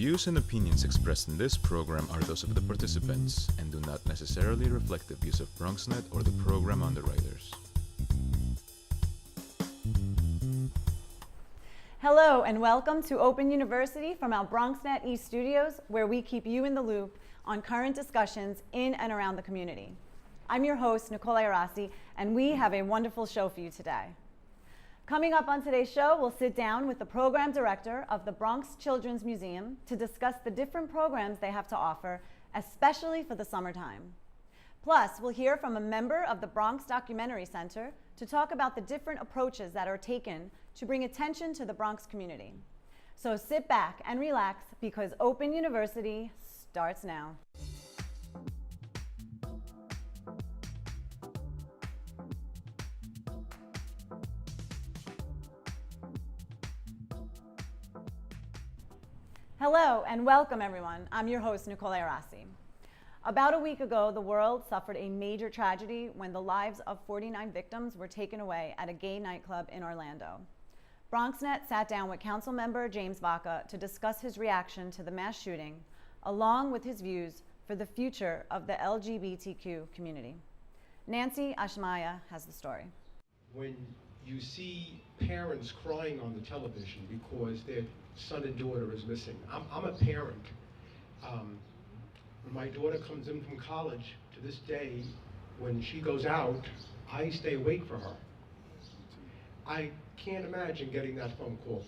views and opinions expressed in this program are those of the participants and do not necessarily reflect the views of BronxNet or the program underwriters. Hello and welcome to Open University from our BronxNet East studios, where we keep you in the loop on current discussions in and around the community. I'm your host, Nicole Arasi, and we have a wonderful show for you today. Coming up on today's show, we'll sit down with the program director of the Bronx Children's Museum to discuss the different programs they have to offer, especially for the summertime. Plus, we'll hear from a member of the Bronx Documentary Center to talk about the different approaches that are taken to bring attention to the Bronx community. So sit back and relax because Open University starts now. Hello and welcome everyone. I'm your host, Nicole Arasi. About a week ago, the world suffered a major tragedy when the lives of 49 victims were taken away at a gay nightclub in Orlando. BronxNet sat down with council member James Vaca to discuss his reaction to the mass shooting, along with his views for the future of the LGBTQ community. Nancy Ashmaya has the story. When you see parents crying on the television because their son and daughter is missing. I'm a parent. When my daughter comes in from college, to this day, when she goes out, I stay awake for her. I can't imagine getting that phone call.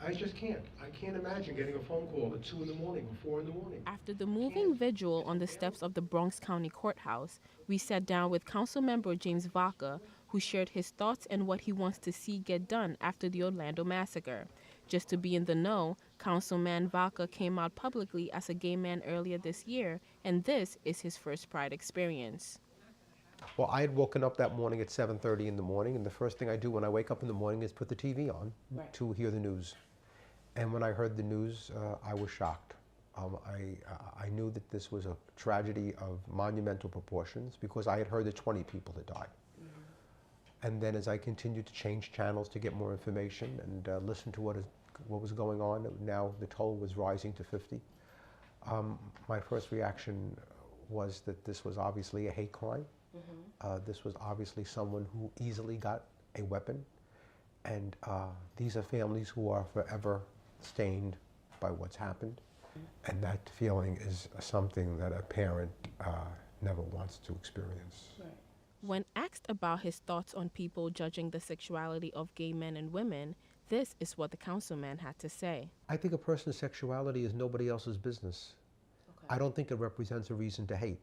I just can't. I can't imagine getting a phone call at 2 in the morning or 4 in the morning. After the moving vigil on the steps of the Bronx County Courthouse, we sat down with Councilmember James Vaca, who shared his thoughts and what he wants to see get done after the Orlando massacre. Just to be in the know, Councilman Vaca came out publicly as a gay man earlier this year, and this is his first Pride experience. Well, I had woken up that morning at 7:30 in the morning, and the first thing I do when I wake up in the morning is put the TV on to hear the news. And when I heard the news, I was shocked. I knew that this was a tragedy of monumental proportions because I had heard that 20 people had died. And then as I continued to change channels to get more information and listen to what was going on, now the toll was rising to 50. My first reaction was that this was obviously a hate crime. This was obviously someone who easily got a weapon. And these are families who are forever stained by what's happened. And that feeling is something that a parent never wants to experience. When asked about his thoughts on people judging the sexuality of gay men and women, this is what the councilman had to say. I think a person's sexuality is nobody else's business. I don't think it represents a reason to hate.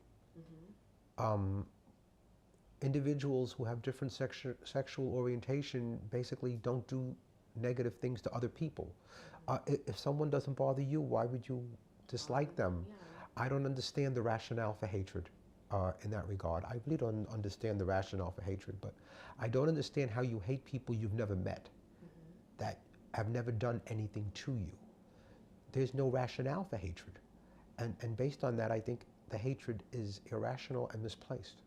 Individuals who have different sexual orientation basically don't do negative things to other people. If someone doesn't bother you, why would you dislike them? I don't understand the rationale for hatred. In that regard. I really don't understand the rationale for hatred, but I don't understand how you hate people you've never met, that have never done anything to you. There's no rationale for hatred. And based on that, I think the hatred is irrational and misplaced.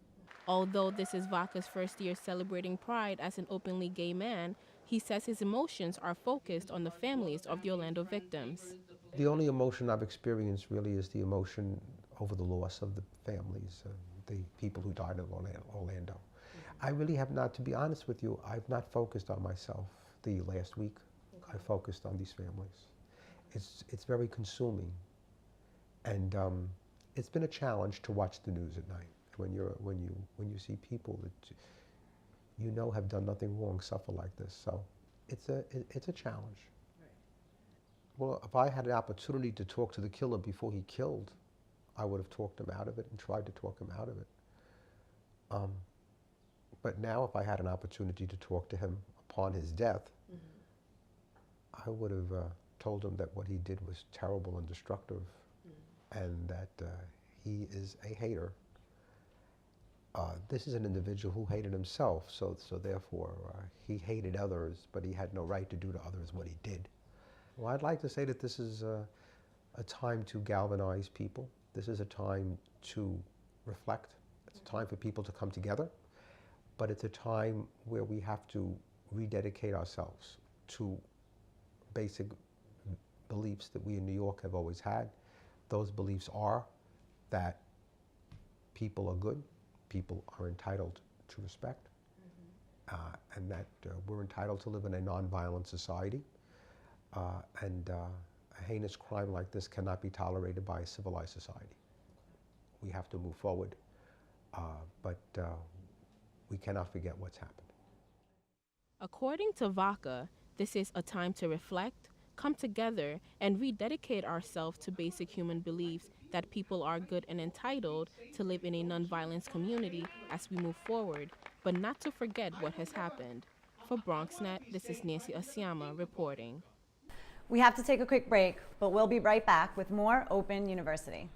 Although this is Vaca's first year celebrating Pride as an openly gay man, he says his emotions are focused on the families of the Orlando victims. The only emotion I've experienced really is the emotion over the loss of the families, the people who died in Orlando. I really have not, to be honest with you, I've not focused on myself the last week. I focused on these families. It's very consuming, and it's been a challenge to watch the news at night when you see people that you know have done nothing wrong suffer like this. So it's a challenge. Well, if I had an opportunity to talk to the killer before he killed, I would have talked him out of it and tried to talk him out of it. But now if I had an opportunity to talk to him upon his death, I would have told him that what he did was terrible and destructive, and that he is a hater. This is an individual who hated himself, so therefore he hated others, but he had no right to do to others what he did. Well, I'd like to say that this is a time to galvanize people. This is a time to reflect. It's a time for people to come together, but it's a time where we have to rededicate ourselves to basic beliefs that we in New York have always had. Those beliefs are that people are good, people are entitled to respect, and that we're entitled to live in a nonviolent society, and a heinous crime like this cannot be tolerated by a civilized society. We have to move forward, but we cannot forget what's happened. According to Vaca, this is a time to reflect, come together, and rededicate ourselves to basic human beliefs that people are good and entitled to live in a nonviolence community as we move forward, but not to forget what has happened. For BronxNet, this is Nancy Asiama reporting. We have to take a quick break, but we'll be right back with more Open University.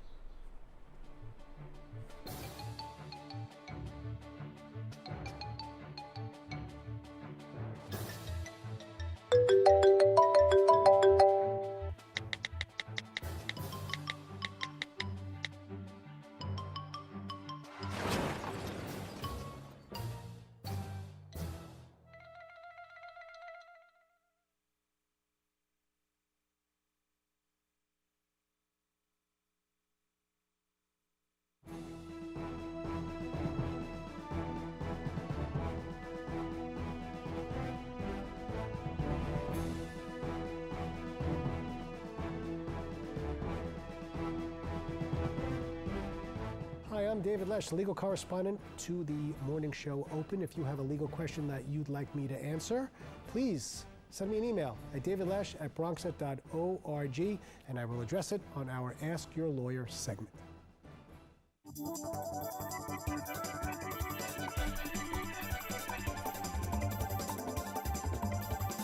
Hi, I'm David Lesh, legal correspondent to the morning show Open. If you have a legal question that you'd like me to answer, please send me an email at davidlesh@bronxnet.org, and I will address it on our Ask Your Lawyer segment.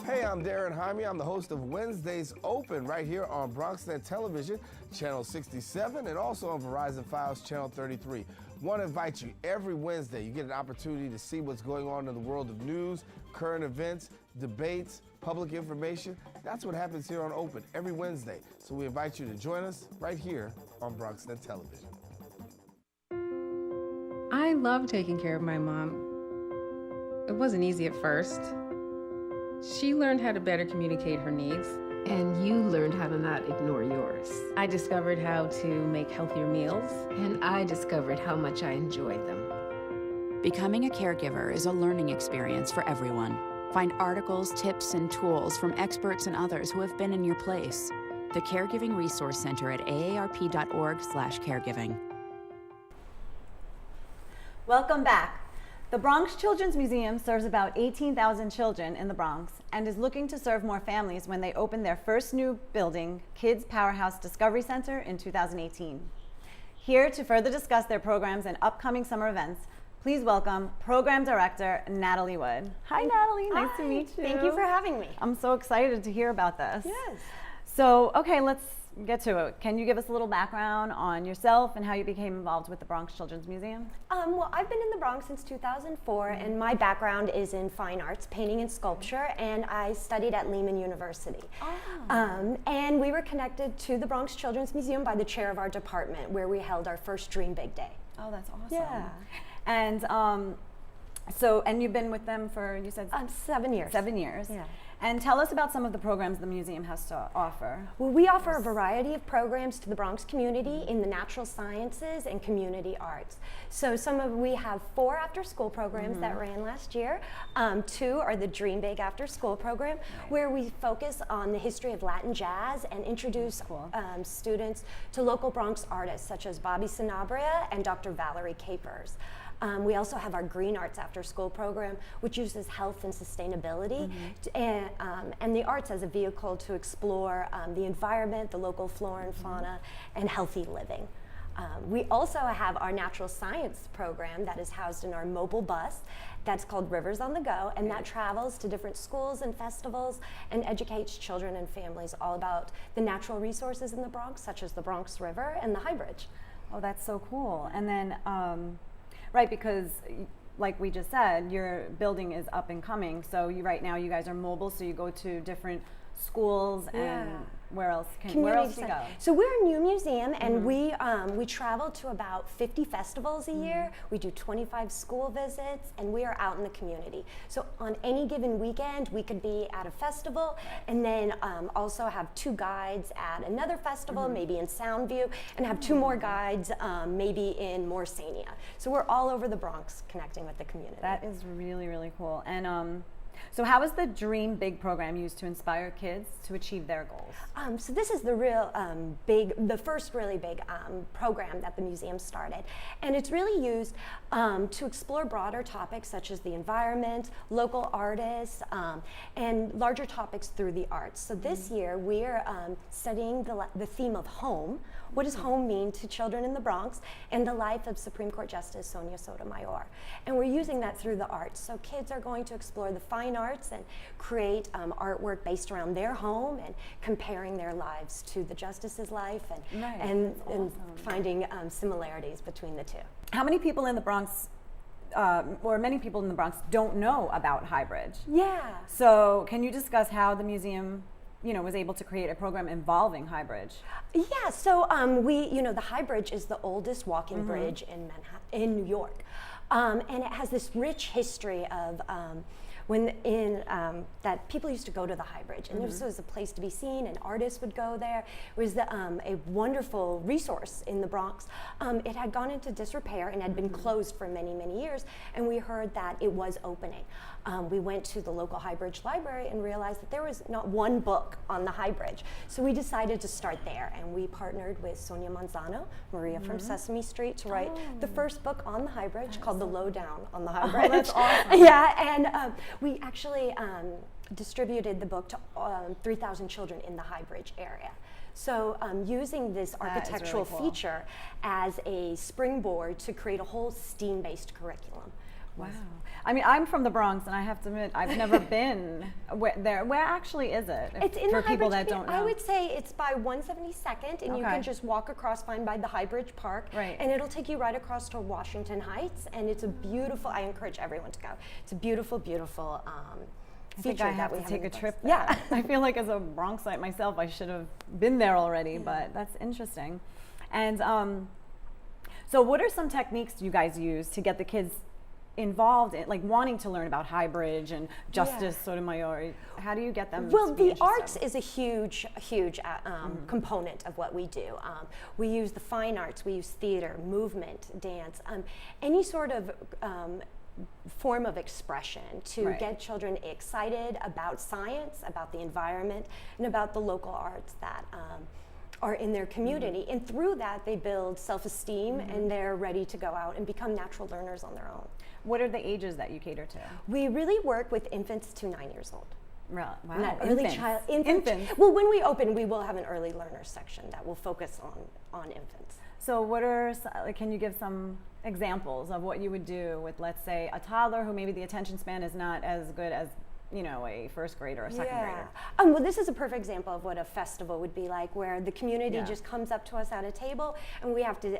Hey, I'm Darren Jaime. I'm the host of Wednesdays Open right here on BronxNet Television, Channel 67, and also on Verizon Files, Channel 33. Want to invite you every Wednesday. You get an opportunity to see what's going on in the world of news, current events, debates, public information. That's what happens here on Open every Wednesday. So we invite you to join us right here on BronxNet Television. I love taking care of my mom. It wasn't easy at first. She learned how to better communicate her needs. And you learned how to not ignore yours. I discovered how to make healthier meals. And I discovered how much I enjoyed them. Becoming a caregiver is a learning experience for everyone. Find articles, tips, and tools from experts and others who have been in your place. The Caregiving Resource Center at aarp.org/caregiving. Welcome back. The Bronx Children's Museum serves about 18,000 children in the Bronx and is looking to serve more families when they open their first new building, Kids Powerhouse Discovery Center, in 2018. Here to further discuss their programs and upcoming summer events, please welcome Program Director Natalie Wood. Hi, Natalie. Nice to meet you. Thank you for having me. I'm so excited to hear about this. Yes. So, okay, let's get to it. Can you give us a little background on yourself and how you became involved with the Bronx Children's Museum? Well, I've been in the Bronx since 2004, and my background is in fine arts, painting and sculpture, and I studied at Lehman University. And we were connected to the Bronx Children's Museum by the chair of our department, where we held our first Dream Big Day. Oh, that's awesome. Yeah. And and you've been with them for, you said? 7 years. 7 years. Yeah. And tell us about some of the programs the museum has to offer. Well, we offer a variety of programs to the Bronx community in the natural sciences and community arts. So we have 4 after-school programs that ran last year. 2 are the Dream Big After School program, where we focus on the history of Latin jazz and introduce students to local Bronx artists such as Bobby Sanabria and Dr. Valerie Capers. We also have our Green Arts After School program, which uses health and sustainability and the arts as a vehicle to explore the environment, the local flora and fauna, and healthy living. We also have our natural science program that is housed in our mobile bus that's called Rivers on the Go, and that travels to different schools and festivals and educates children and families all about the natural resources in the Bronx, such as the Bronx River and the High Bridge. Oh, that's so cool. And then, right, because like we just said, your building is up and coming. So right now you guys are mobile, so you go to different schools and where else do you center. go? So we're a new museum, and we travel to about 50 festivals a year. We do 25 school visits, and we are out in the community. So on any given weekend, we could be at a festival, and then also have 2 guides at another festival, maybe in Soundview, and have 2 more guides maybe in Morsania. So we're all over the Bronx connecting with the community. That is really, really cool. And so how is the Dream Big program used to inspire kids to achieve their goals? So this is the the first really big program that the museum started. And it's really used to explore broader topics such as the environment, local artists, and larger topics through the arts. So this year we're studying the theme of home. What does home mean to children in the Bronx, and the life of Supreme Court Justice Sonia Sotomayor? And we're using that through the arts. So kids are going to explore the fine arts and create artwork based around their home and comparing their lives to the justice's life and finding similarities between the two. How many people in the Bronx, or many people in the Bronx, don't know about Highbridge? Yeah. So can you discuss how the museum was able to create a program involving Highbridge? Yeah, so the Highbridge is the oldest walking bridge in New York. And it has this rich history of that people used to go to the Highbridge, and this was a place to be seen, and artists would go there. It was a wonderful resource in the Bronx. It had gone into disrepair and had been closed for many, many years, and we heard that it was opening. We went to the local Highbridge library and realized that there was not one book on the Highbridge. So we decided to start there, and we partnered with Sonia Manzano, Maria from Sesame Street, to write the first book on the Highbridge called The Lowdown on the Highbridge. Oh, that's awesome. Yeah, and we actually distributed the book to 3,000 children in the Highbridge area. So using this architectural really cool. feature as a springboard to create a whole STEAM-based curriculum. Wow. I mean, I'm from the Bronx, and I have to admit, I've never been there. Where actually is it? It's in for the people Highbridge that don't know. I would say it's by 172nd, and you can just walk across, find by the Highbridge Park, and it'll take you right across to Washington Heights, and it's a beautiful, I encourage everyone to go. It's a beautiful, beautiful I think I have to take a trip there. Yeah. I feel like as a Bronxite myself, I should have been there already, but that's interesting. And so what are some techniques you guys use to get the kids involved in, like, wanting to learn about Highbridge and Justice Sotomayor? How do you get them Well, to be the arts interested? is a huge component of what we do. We use the fine arts, we use theater, movement, dance, any sort of form of expression to get children excited about science, about the environment, and about the local arts that are in their community. And through that, they build self-esteem, and they're ready to go out and become natural learners on their own. What are the ages that you cater to? We really work with infants to 9 years old. Wow, Not early infants. child, Infants. Well, when we open, we will have an early learner section that will focus on infants. So what are, can you give some examples of what you would do with, let's say, a toddler who maybe the attention span is not as good as, a first grader or a second grader? Well, this is a perfect example of what a festival would be like, where the community just comes up to us at a table, and we have to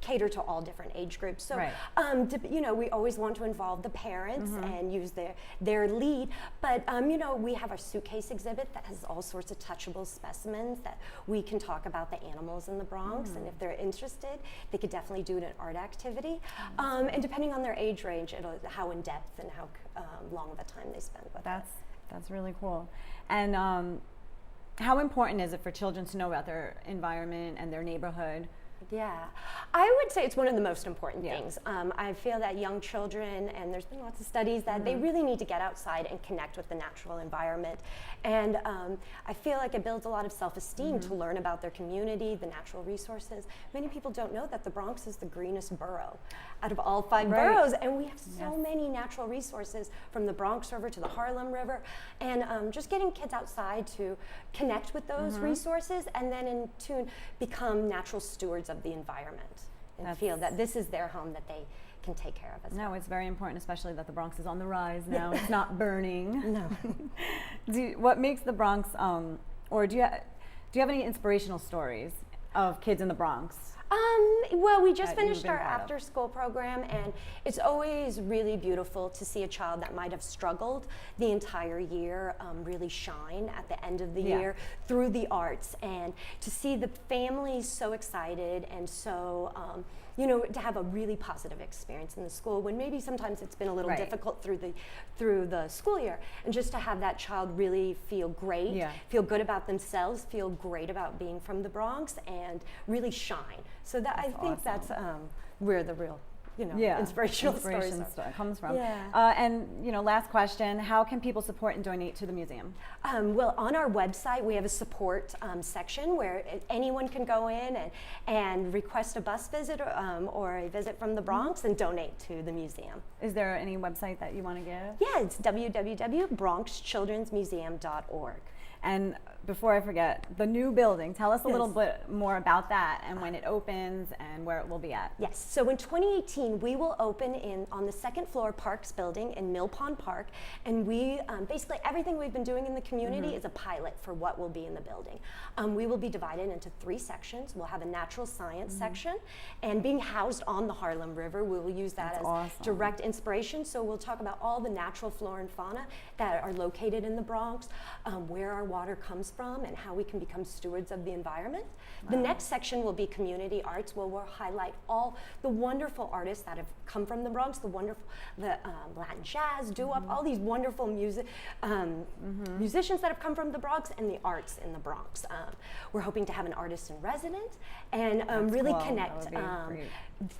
cater to all different age groups. So, we always want to involve the parents and use their lead. But, we have our suitcase exhibit that has all sorts of touchable specimens that we can talk about the animals in the Bronx. And if they're interested, they could definitely do an art activity. And depending on their age range, how in depth and how long of a time they spend with it. That's really cool. And how important is it for children to know about their environment and their neighborhood? Yeah, I would say it's one of the most important things. I feel that young children, and there's been lots of studies that they really need to get outside and connect with the natural environment. And I feel like it builds a lot of self-esteem to learn about their community, the natural resources. Many people don't know that the Bronx is the greenest borough out of all 5 boroughs, and we have so many natural resources, from the Bronx River to the Harlem River, and just getting kids outside to connect with those resources, and then in tune become natural stewards of the environment and feel that this is their home that they can take care of as well. No, it's very important, especially that the Bronx is on the rise now. It's not burning. No. What makes the Bronx, or do you have any inspirational stories of kids in the Bronx? Well, we just that you've finished been our part of? after-school program, and it's always really beautiful to see a child that might have struggled the entire year really shine at the end of the Yeah. year through the arts, and to see the families so excited and so you know, to have a really positive experience in the school when maybe sometimes it's been a little Right. difficult through the school year, and just to have that child really feel great, Yeah. feel good about themselves, feel great about being from the Bronx, and really shine. So that I think that's where the real, you know, inspirational stories are. Comes from. Yeah. And you know, last question: how can people support and donate to the museum? Well, on our website, we have a support section where anyone can go in and request a bus visit or a visit from the Bronx and donate to the museum. Is there any website that you want to give? Yeah, it's www.bronxchildrensmuseum.org. And before I forget, the new building, tell us a little Yes. bit more about that and when it opens and where it will be at. Yes, so in 2018, we will open on the second floor Parks building in Mill Pond Park, and we, basically everything we've been doing in the community is a pilot for what will be in the building. We will be divided into 3 sections. We'll have a natural science section, and being housed on the Harlem River, we will use that as awesome. direct inspiration. So we'll talk about all the natural flora and fauna that are located in the Bronx, where our water comes from, and how we can become stewards of the environment. The next section will be community arts, where we'll highlight all the wonderful artists that have come from the Bronx, the Latin jazz, doo-wop, all these wonderful musicians that have come from the Bronx, and the arts in the Bronx. We're hoping to have an artist in residence and really cool. connect That would be great.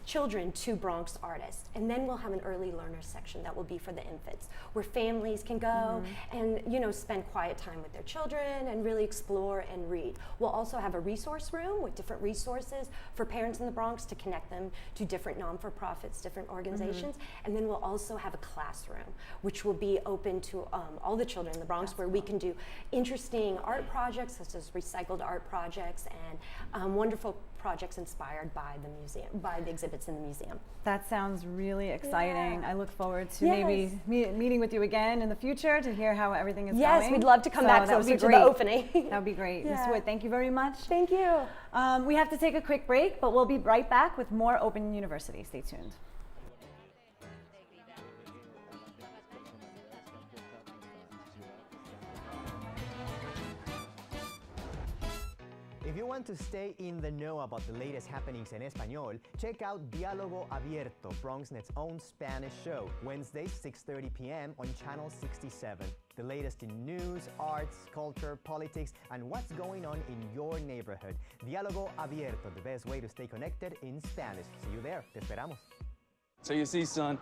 children to Bronx artists. And then we'll have an early learner section that will be for the infants, where families can go and, you know, spend quiet time with their children and really explore and read. We'll also have a resource room with different resources for parents in the Bronx to connect them to different non-for-profits, different organizations. And then we'll also have a classroom, which will be open to all the children in the Bronx, where we can do interesting art projects, such as recycled art projects, and wonderful projects inspired by the museum, by the exhibits in the museum. That sounds really exciting. Yeah. I look forward to Yes. maybe meeting with you again in the future to hear how everything is Yes, going. we'd love to come back that would closer be to great. the opening. That would be great. Ms. Yeah. Wood, thank you very much. Thank you. We have to take a quick break, but we'll be right back with more Open University. Stay tuned. If you want to stay in the know about the latest happenings in Español, check out Diálogo Abierto, BronxNet's own Spanish show, Wednesdays, 6:30 p.m. on Channel 67. The latest in news, arts, culture, politics, and what's going on in your neighborhood. Diálogo Abierto, the best way to stay connected in Spanish. See you there. Te esperamos. So you see, son,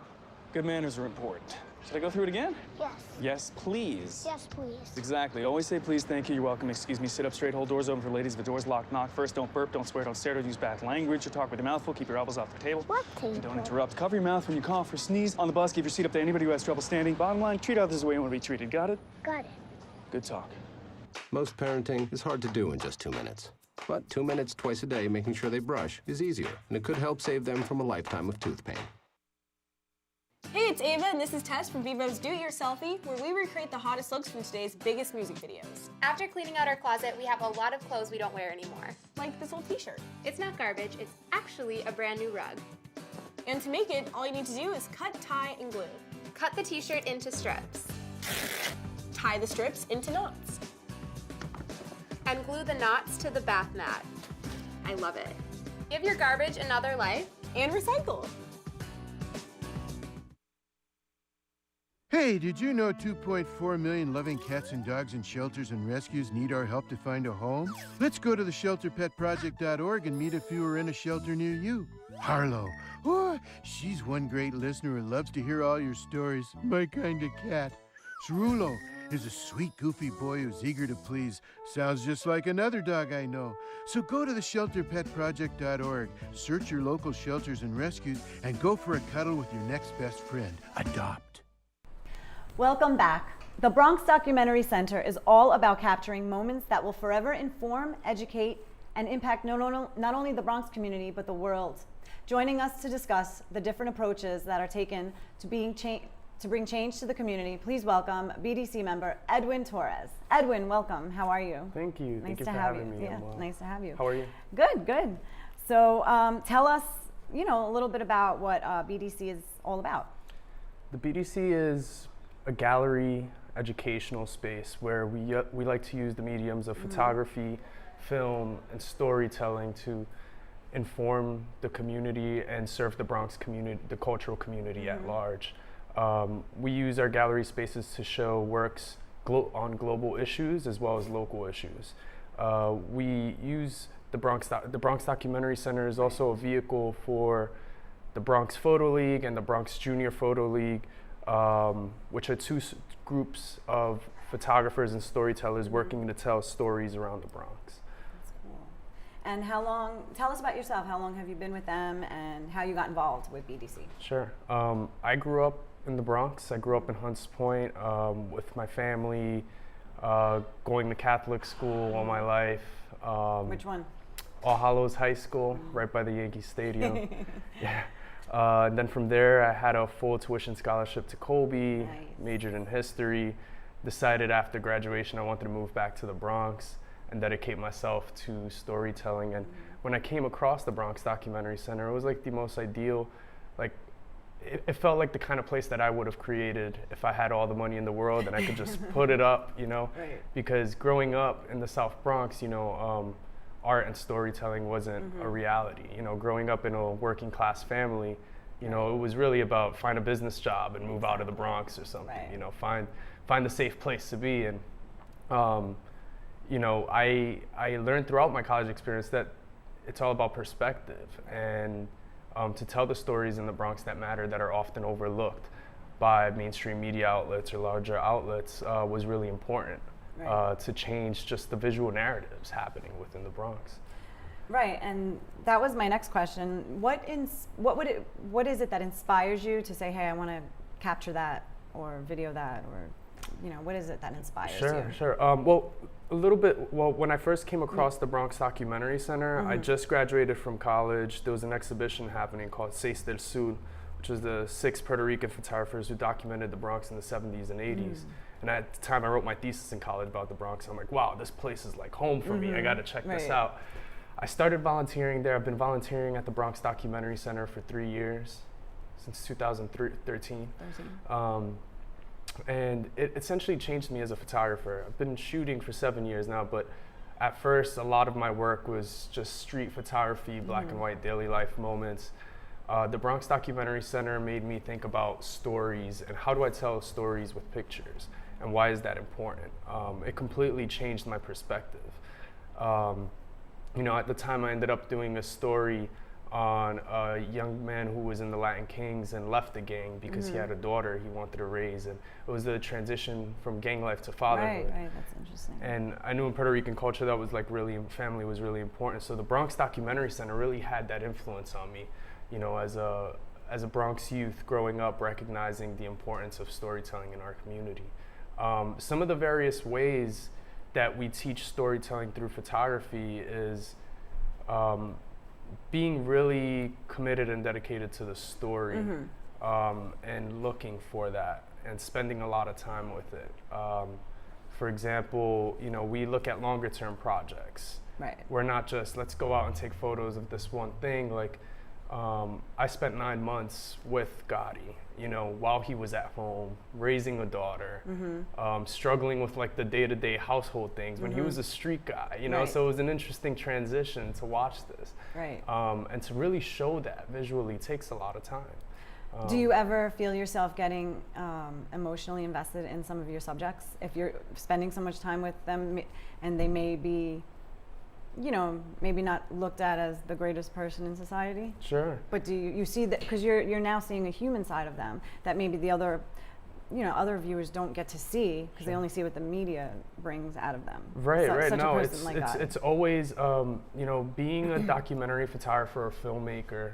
good manners are important. Should I go through it again? Yes. Yes, please. Yes, please. Exactly. Always say please, thank you, you're welcome, excuse me, sit up straight, hold doors open for ladies. If the door's locked, knock first, don't burp, don't swear, don't stare, don't use bad language, or talk with your mouth full, keep your elbows off the table. What table? And don't interrupt. Cover your mouth when you cough or sneeze. On the bus, give your seat up to anybody who has trouble standing. Bottom line, treat others the way you want to be treated. Got it? Got it. Good talk. Most parenting is hard to do in just 2 minutes. But 2 minutes twice a day making sure they brush is easier, and it could help save them from a lifetime of tooth pain. Hey, it's Ava, and this is Tess from Vivo's Do-It-Yourselfie, where we recreate the hottest looks from today's biggest music videos. After cleaning out our closet, we have a lot of clothes we don't wear anymore. Like this old t-shirt. It's not garbage, it's actually a brand new rug. And to make it, all you need to do is cut, tie, and glue. Cut the t-shirt into strips. Tie the strips into knots. And glue the knots to the bath mat. I love it. Give your garbage another life. And recycle. Hey, did you know 2.4 million loving cats and dogs in shelters and rescues need our help to find a home? Let's go to the shelterpetproject.org and meet a few who are in a shelter near you. Harlow, oh, she's one great listener who loves to hear all your stories. My kind of cat. Cerulo is a sweet, goofy boy who's eager to please. Sounds just like another dog I know. So go to the shelterpetproject.org, search your local shelters and rescues, and go for a cuddle with your next best friend. Adopt. Welcome back. The Bronx Documentary Center is all about capturing moments that will forever inform, educate, and impact not only the Bronx community, but the world. Joining us to discuss the different approaches that are taken to bring change to the community, please welcome BDC member Edwin Torres. Edwin, welcome. How are you? Thank you. Nice Thank you to for have having you. me. Yeah, I'm well. nice to have you. How are you? Good, good. So tell us, a little bit about what BDC is all about. The BDC is a gallery educational space where we like to use the mediums of photography, film, and storytelling to inform the community and serve the Bronx community, the cultural community at large. We use our gallery spaces to show works on global issues as well as local issues. We use the Bronx Documentary Center is also a vehicle for the Bronx Photo League and the Bronx Junior Photo League, which are two groups of photographers and storytellers working to tell stories around the Bronx. That's cool. And tell us about yourself. How long have you been with them and how you got involved with BDC? Sure. I grew up in the Bronx. I grew up in Hunts Point with my family, going to Catholic school all my life. Which one? All Hallows High School, right by the Yankee Stadium. Yeah. And then from there, I had a full tuition scholarship to Colby, majored in history, decided after graduation I wanted to move back to the Bronx and dedicate myself to storytelling. And when I came across the Bronx Documentary Center, it was like the most ideal, it felt like the kind of place that I would have created if I had all the money in the world and I could just put it up, Right. Because growing up in the South Bronx, art and storytelling wasn't a reality. Growing up in a working class family, it was really about find a business job and move out of the Bronx or something. Right. Find a safe place to be. And I learned throughout my college experience that it's all about perspective and to tell the stories in the Bronx that matter that are often overlooked by mainstream media outlets or larger outlets was really important. Right. To change just the visual narratives happening within the Bronx. Right, and that was my next question. What is it that inspires you to say, hey, I want to capture that or video that, or what is it that inspires you? Sure. When I first came across the Bronx Documentary Center, I just graduated from college. There was an exhibition happening called Seis del Sur, which was the 6 Puerto Rican photographers who documented the Bronx in the 70s and 80s. And at the time I wrote my thesis in college about the Bronx. I'm like, wow, this place is like home for me. I got to check this out. I started volunteering there. I've been volunteering at the Bronx Documentary Center for 3 years, since 2013. And it essentially changed me as a photographer. I've been shooting for 7 years now, but at first a lot of my work was just street photography, black and white daily life moments. The Bronx Documentary Center made me think about stories and how do I tell stories with pictures and why is that important? It completely changed my perspective. At the time I ended up doing a story on a young man who was in the Latin Kings and left the gang because he had a daughter he wanted to raise, and it was the transition from gang life to fatherhood. Right, that's interesting. And I knew in Puerto Rican culture that was family was really important. So the Bronx Documentary Center really had that influence on me, as a Bronx youth growing up, recognizing the importance of storytelling in our community. Some of the various ways that we teach storytelling through photography is being really committed and dedicated to the story and looking for that and spending a lot of time with it. For example, we look at longer term projects. Right. We're not just, let's go out and take photos of this one thing. I spent 9 months with Gotti, while he was at home, raising a daughter, struggling with the day-to-day household things when he was a street guy, Right. So it was an interesting transition to watch this. Right. And to really show that visually takes a lot of time. Do you ever feel yourself getting emotionally invested in some of your subjects? If you're spending so much time with them and they may be, maybe not looked at as the greatest person in society? Sure. But do you see that, because you're now seeing a human side of them that maybe the other viewers don't get to see because they only see what the media brings out of them. Right. Such No, a person like that. it's always, being a documentary photographer or filmmaker,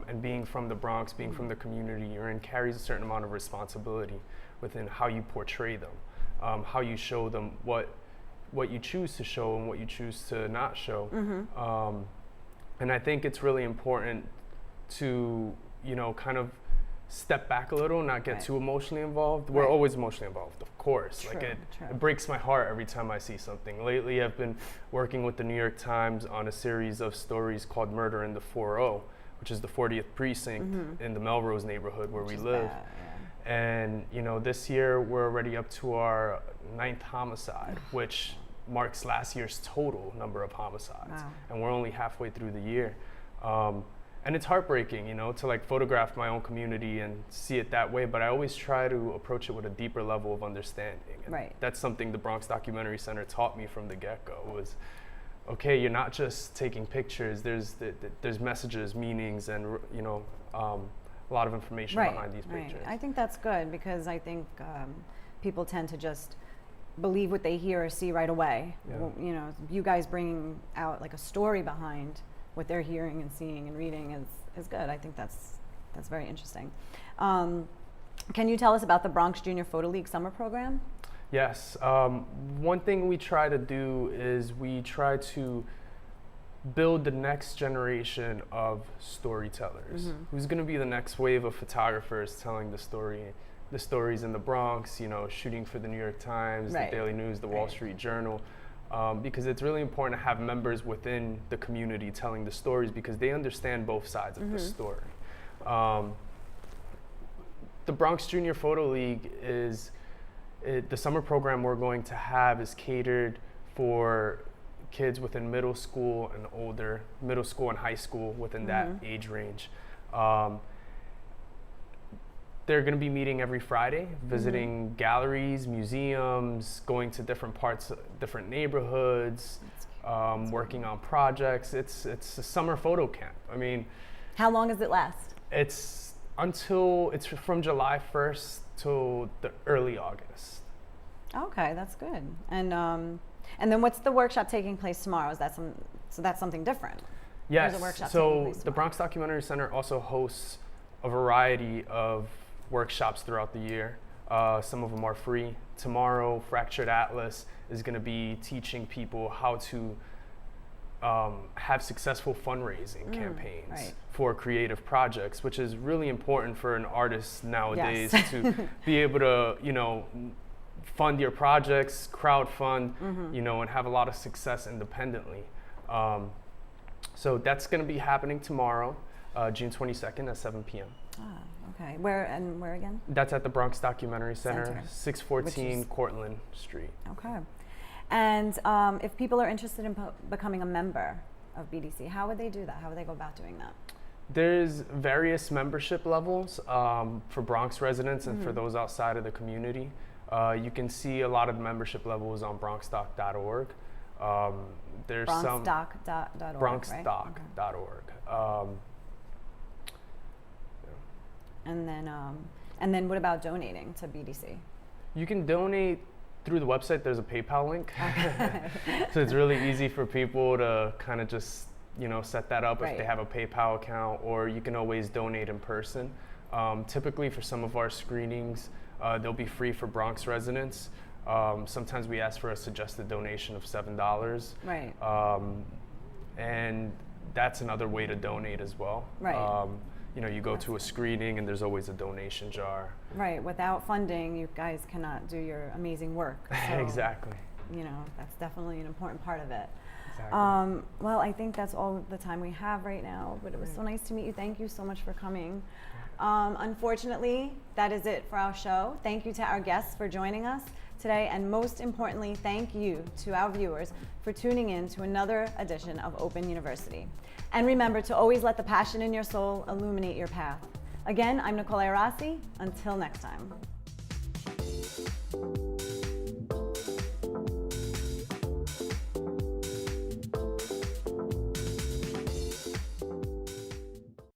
and being from the Bronx, being from the community you're in, carries a certain amount of responsibility within how you portray them, how you show them what you choose to show and what you choose to not show. And I think it's really important to, kind of step back a little, not get Right. too emotionally involved. We're Right. always emotionally involved, of course. True, Like true. it breaks my heart every time I see something. Lately, I've been working with the New York Times on a series of stories called Murder in the 4-0, which is the 40th precinct in the Melrose neighborhood where we live. Bad, And you know, this year we're already up to our 9th homicide, which marks last year's total number of homicides. Wow. And we're only halfway through the year. And it's heartbreaking, you know, to like photograph my own community and see it that way, but I always try to approach it with a deeper level of understanding. And Right. that's something the Bronx Documentary Center taught me from the get-go was, okay, you're not just taking pictures, there's messages, meanings, and you know, a lot of information behind these pictures. I think that's good because I think people tend to just believe what they hear or see right away. Yeah. Well, you know, you guys bringing out like a story behind what they're hearing and seeing and reading is good. I think that's very interesting. Can you tell us about the Bronx Junior Photo League summer program? Yes. One thing we try to do is we try to build the next generation of storytellers. Who's going to be the next wave of photographers telling the stories in the Bronx, you know, shooting for the New York Times, Right. the Daily News, the Wall Street Journal. Because it's really important to have members within the community telling the stories because they understand both sides of the story. The Bronx Junior Photo League is the summer program we're going to have is catered for kids within middle school and older, middle school and high school within that age range. They're going to be meeting every Friday, visiting galleries, museums, going to different parts, different neighborhoods, working on projects. It's a summer photo camp. I mean, how long does it last? It's from July 1st till the early August. Okay, that's good. And then what's the workshop taking place tomorrow? Is that so that's something different? Yes. There's a workshop taking So place the tomorrow. Bronx Documentary Center also hosts a variety of workshops throughout the year. Some of them are free. Tomorrow, Fractured Atlas is going to be teaching people how to have successful fundraising campaigns for creative projects, which is really important for an artist nowadays to be able to, you know, fund your projects, crowdfund, you know, and have a lot of success independently. So that's going to be happening tomorrow, June 22nd at 7 p.m. Okay. Where again? That's at the Bronx Documentary Center, 614 is- Cortlandt Street. Okay. And if people are interested in becoming a member of BDC, how would they do that? How would they go about doing that? There's various membership levels for Bronx residents and for those outside of the community. You can see a lot of membership levels on bronxdoc.org. There's some BronxDoc.org, bronxdoc.org. And then what about donating to BDC? You can donate through the website. There's a PayPal link. So it's really easy for people to kind of just, you know, set that up if they have a PayPal account, or you can always donate in person. Typically for some of our screenings, they'll be free for Bronx residents. Sometimes we ask for a suggested donation of $7. Right. And that's another way to donate as well. Right. You know, you go to a screening and there's always a donation jar. Right. Without funding, you guys cannot do your amazing work. So, Exactly. You know, that's definitely an important part of it. Exactly. Well, I think that's all the time we have right now, but it was so nice to meet you. Thank you so much for coming. Unfortunately, that is it for our show. Thank you to our guests for joining us today, and most importantly, thank you to our viewers for tuning in to another edition of Open University. And remember to always let the passion in your soul illuminate your path. Again, I'm Nicole Arasi. Until next time.